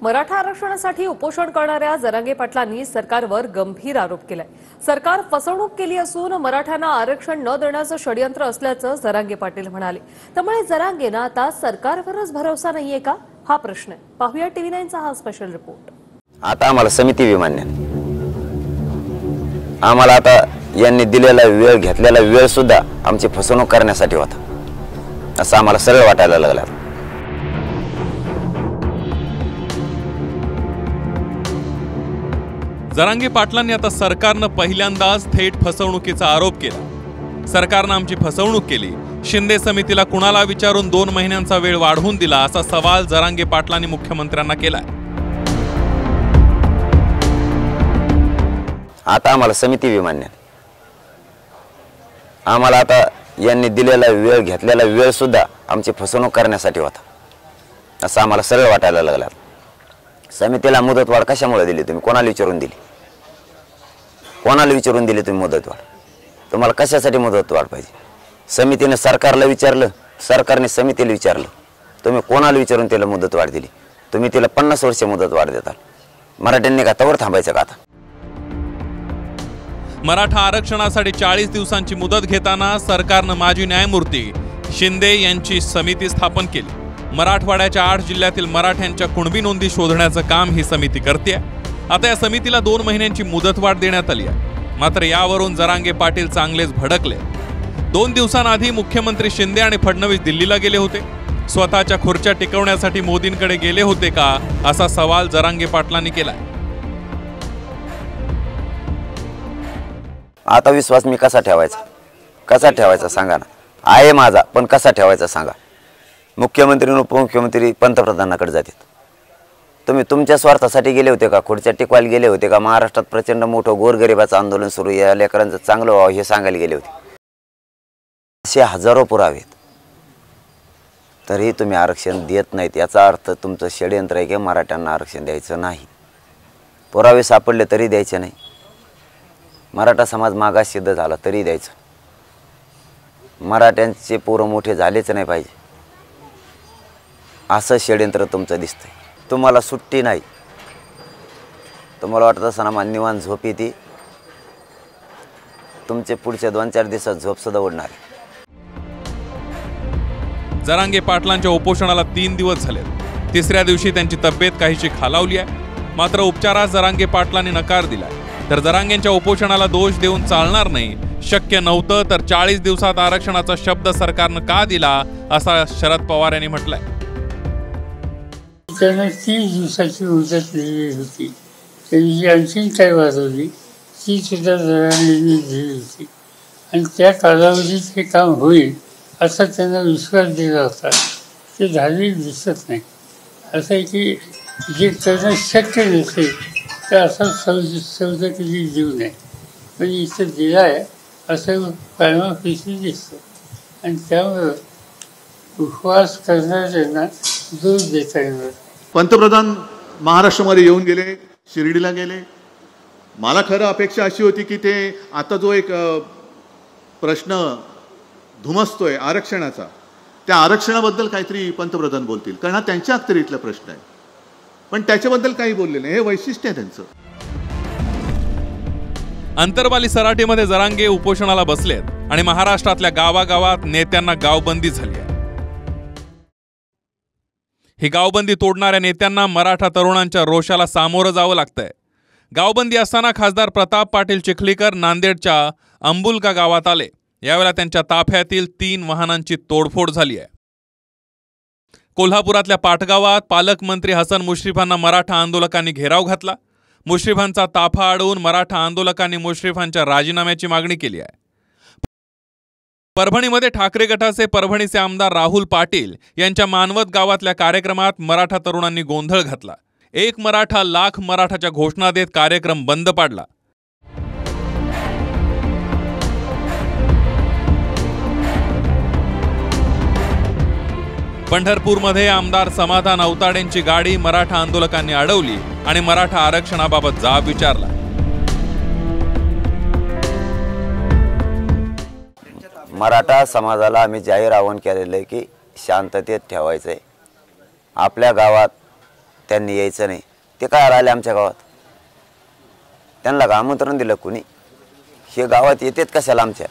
मराठा आरक्षणासाठी उपोषण करणाऱ्या जरांगे पाटलांनी सरकारवर गंभीर आरोप केलाय। सरकार फसवणूक केली असून मराठ्यांना आरक्षण न देण्याचं षडयंत्र असल्याचं जरांगे पाटील म्हणाले। त्यामुळे जरांगेंना आता सरकारवरच भरोसा नाहीये का, हा प्रश्न आहे। पाहूया TV9चा हा स्पेशल रिपोर्ट। आता आम्हाला समिती विमान्य, आम्हाला आता यांनी दिलेला वेळ घेतलेला वेळ सुद्धा आमची फसवणूक करण्यासाठी होता असं आम्हाला सरळ वाटायला लागलं। जरांगे पाटलांनी आता सरकारनं पहिल्यांदाच थेट फसवणुकीचा आरोप केला। सरकारनं आमची फसवणूक केली, शिंदे समितीला कुणाला विचारून 2 महिन्यांचा वेळ वाढवून दिला, असा सवाल जरांगे पाटलांनी मुख्यमंत्र्यांना केलाय। आता आम्हाला समिती विमान्य, आम्हाला आता यांनी दिलेला वेळ घेतलेला वेळ सुद्धा आमची फसवणूक करण्यासाठी होता असं आम्हाला सरळ वाटायला लागलं। समितीला मुदतवाढ कशामुळे दिली तुम्ही? कोणाला विचारून दिली? कोणाला विचारून दिली तुम्ही मुदतवाढ? तुम्हाला कशासाठी मुदतवाढ पाहिजे? समितीने सरकारला विचारलं, सरकारने समितीला विचारलं, तुम्ही कोणाला विचारून त्याला मुदतवाढ दिली? तुम्ही तिला 50 वर्ष मुदतवाढ देताल, मराठ्यांनी का तवर थांबायचं का? आता मराठा आरक्षणासाठी 40 दिवसांची मुदत घेताना सरकारनं माजी न्यायमूर्ती शिंदे यांची समिती स्थापन केली। मराठवाड्याच्या 8 जिल्ह्यातील मराठ्यांच्या कुणबी नोंदी शोधण्याचं काम ही समिती करते। आता या समितीला 2 महिन्यांची मुदतवाढ देण्यात आली आहे। मात्र यावरून जरांगे पाटील चांगलेच भडकले। 2 दिवसांआधी मुख्यमंत्री शिंदे आणि फडणवीस दिल्लीला गेले होते। स्वतःच्या खुर्च्या टिकवण्यासाठी मोदींकडे गेले होते का, असा सवाल जरांगे पाटलांनी केलाय। आता विश्वास मी कसा ठेवायचा? कसा ठेवायचा सांगा ना? आहे माझा, पण कसा ठेवायचा सांगा? मुख्यमंत्री उपमुख्यमंत्री पंतप्रधानाकडे जातात। तुम्ही तुमच्या स्वार्थासाठी गेले होते का? खुर्च्या टिकवायला गेले होते का? महाराष्ट्रात प्रचंड मोठं गोरगरिबाचं आंदोलन सुरू, या लेकरांचं चांगलं व्हावं हे सांगायला गेले होते। असे हजारो पुरावे आहेत, तरी तुम्ही आरक्षण देत नाहीत। याचा अर्थ तुमचं षडयंत्र आहे की मराठ्यांना आरक्षण द्यायचं नाही। पुरावे सापडले तरी द्यायचे नाही। मराठा समाज मागास सिद्ध झाला तरी द्यायचं। मराठ्यांचे पोरं मोठे झालेच नाही पाहिजे असं षडयंत्र तुमचं दिसतंय। तुम्हाला सुट्टी नाही। तुम्हाला वाटत असताना मला निवांत झोप येते, तुमचे पुढच्या 2-4 दिवसात झोप सुद्धा उडणार आहे। जरांगे पाटलांच्या उपोषणाला 3 दिवस झाले। 3ऱ्या दिवशी त्यांची तब्येत काहीशी खालावली आहे। मात्र उपचारास जरांगे पाटलांनी नकार दिलाय। तर जरांगेंच्या उपोषणाला दोष देऊन चालणार नाही। शक्य नव्हतं तर 40 दिवसात आरक्षणाचा शब्द सरकारनं का दिला, असा शरद पवार यांनी म्हटलंय। त्यांना 30 दिवसाची मुदत दिली होती, त्यांनी आणखी काय वाढवली ती सुद्धा जरांगेंनी दिली होती आणि त्या कालावधीत हे काम होईल असा त्यांना विश्वास दिला होता। ते झालेलं दिसत नाही। असं आहे की जे करणं शक्य नसेल तर असा सौजन्य देऊ नये, पण इथं दिला आहे असं कायमाफीशी दिसतं आणि त्यामुळं उपवास करणाऱ्यांना दोष देता येणार। पंतप्रधान महाराष्ट्रामध्ये येऊन गेले, शिर्डीला गेले। मला खरं अपेक्षा अशी होती की ते आता जो एक प्रश्न धुमसतोय आरक्षणाचा, त्या आरक्षणाबद्दल काहीतरी पंतप्रधान बोलतील, कारण हा त्यांच्या अखत्यारीतला प्रश्न आहे, पण त्याच्याबद्दल काही बोलले नाही। हे वैशिष्ट्य आहे त्यांचं। अंतरवाली सराटीमध्ये जरांगे उपोषणाला बसलेत आणि महाराष्ट्रातल्या गावागावात नेत्यांना गावबंदी झाली आहे। ही गावबंदी तोडणाऱ्या नेत्यांना मराठा तरुणांच्या रोषाला सामोरं जावं लागतंय। गावबंदी असताना खासदार प्रताप पाटील चिखलीकर नांदेडच्या अंबुलगा गावात आले। यावेळेला त्यांच्या ताफ्यातील 3 वाहनांची तोडफोड झाली आहे। कोल्हापुरातल्या पाटगावात पालकमंत्री हसन मुश्रीफांना मराठा आंदोलकांनी घेराव घातला। मुश्रीफांचा ताफा अडवून मराठा आंदोलकांनी मुश्रीफांच्या राजीनाम्याची मागणी केली आहे। परभणीमध्ये ठाकरे गटाचे परभणीचे आमदार राहुल पाटील यांच्या मानवत गावातल्या कार्यक्रमात मराठा तरुणांनी गोंधळ घातला। 1 मराठा लाख मराठाच्या घोषणा देत कार्यक्रम बंद पाडला। पंढरपूरमध्ये आमदार समाधान अवताडेंची गाडी मराठा आंदोलकांनी अडवली आणि मराठा आरक्षणाबाबत जाब विचारला। मराठा समाजाला आम्ही जाहीर आवाहन केलेलं आहे की शांततेत ठेवायचं आहे। आपल्या गावात त्यांनी यायचं नाही, ते काय आले आमच्या गावात? त्यांना का आमंत्रण दिलं कुणी? हे गावात येतात कशाला आमच्या?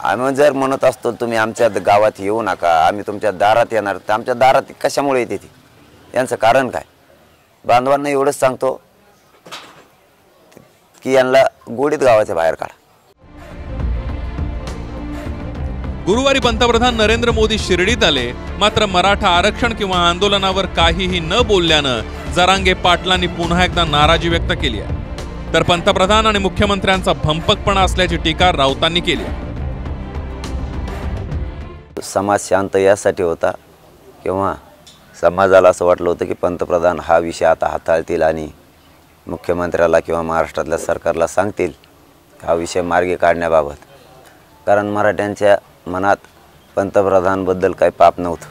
आम्ही जर म्हणत असतो तुम्ही आमच्या गावात येऊ नका, आम्ही तुमच्या दारात येणार, तर आमच्या दारात कशामुळे येते ती? यांचं कारण काय? बांधवांना एवढंच सांगतो की यांना गोडीत गावाच्या बाहेर काढा. गुरुवारी पंतप्रधान नरेंद्र मोदी शिर्डीत आले, मात्र मराठा आरक्षण किंवा आंदोलनावर काहीही न बोलल्यानं जरांगे पाटलांनी पुन्हा एकदा नाराजी व्यक्त केली आहे. तर पंतप्रधान आणि मुख्यमंत्र्यांचा भंपकपणा असल्याची टीका राऊतांनी केली आहे. समाज शांत यासाठी होता किंवा समाजाला असं वाटलं होतं की पंतप्रधान हा विषय आता हाताळतील आणि मुख्यमंत्र्याला किंवा महाराष्ट्रातल्या सरकारला सांगतील हा विषय मार्गी काढण्याबाबत. कारण मराठ्यांच्या मनात पंतप्रधानबद्दल काही पाप नव्हतं,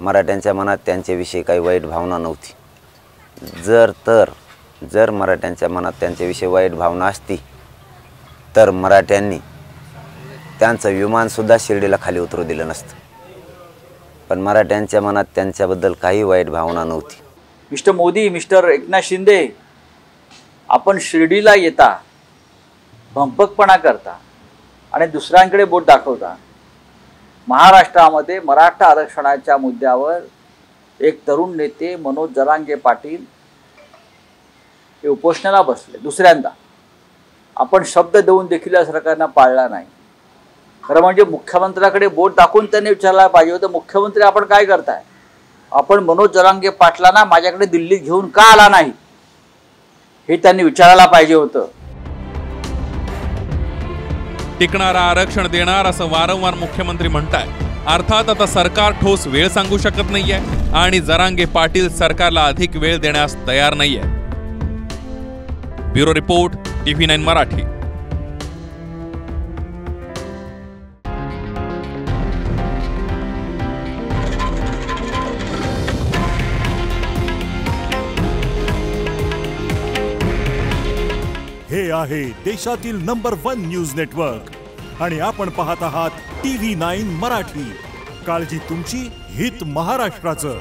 मराठ्यांच्या मनात त्यांच्याविषयी काही वाईट भावना नव्हती. जर मराठ्यांच्या मनात त्यांच्याविषयी वाईट भावना असती तर मराठ्यांनी त्यांचं विमानसुद्धा शिर्डीला खाली उतरू दिलं नसतं. पण मराठ्यांच्या मनात त्यांच्याबद्दल काही वाईट भावना नव्हती. मिस्टर मोदी, मिस्टर एकनाथ शिंदे, आपण शिर्डीला येता, भंपकपणा करता आणि दुसऱ्यांकडे बोट दाखवता. महाराष्ट्रामध्ये मराठा आरक्षणाच्या मुद्द्यावर एक तरुण नेते मनोज जरांगे पाटील हे उपोषणाला बसले दुसऱ्यांदा. आपण शब्द देऊन देखील या सरकारनं पाळला नाही. खरं म्हणजे मुख्यमंत्र्याकडे बोट दाखवून त्यांनी विचारायला पाहिजे होतं, मुख्यमंत्री आपण काय करताय? आपण मनोज जरांगे पाटलांना माझ्याकडे दिल्लीत घेऊन का आला नाही हे त्यांनी विचारायला पाहिजे होतं. टिकणारं आरक्षण देणार असं वारंवार मुख्यमंत्री म्हणताय. अर्थात आता सरकार ठोस वेळ सांगू शकत नाहीये आणि जरांगे पाटील सरकारला अधिक वेळ देण्यास तयार नाहीये. Bureau report, TV9 Marathi. हे आहे देशातील नंबर 1 न्यूज नेटवर्क आणि आपण पाहत आहात TV9 मराठी. काळजी तुमची, हित महाराष्ट्राचं.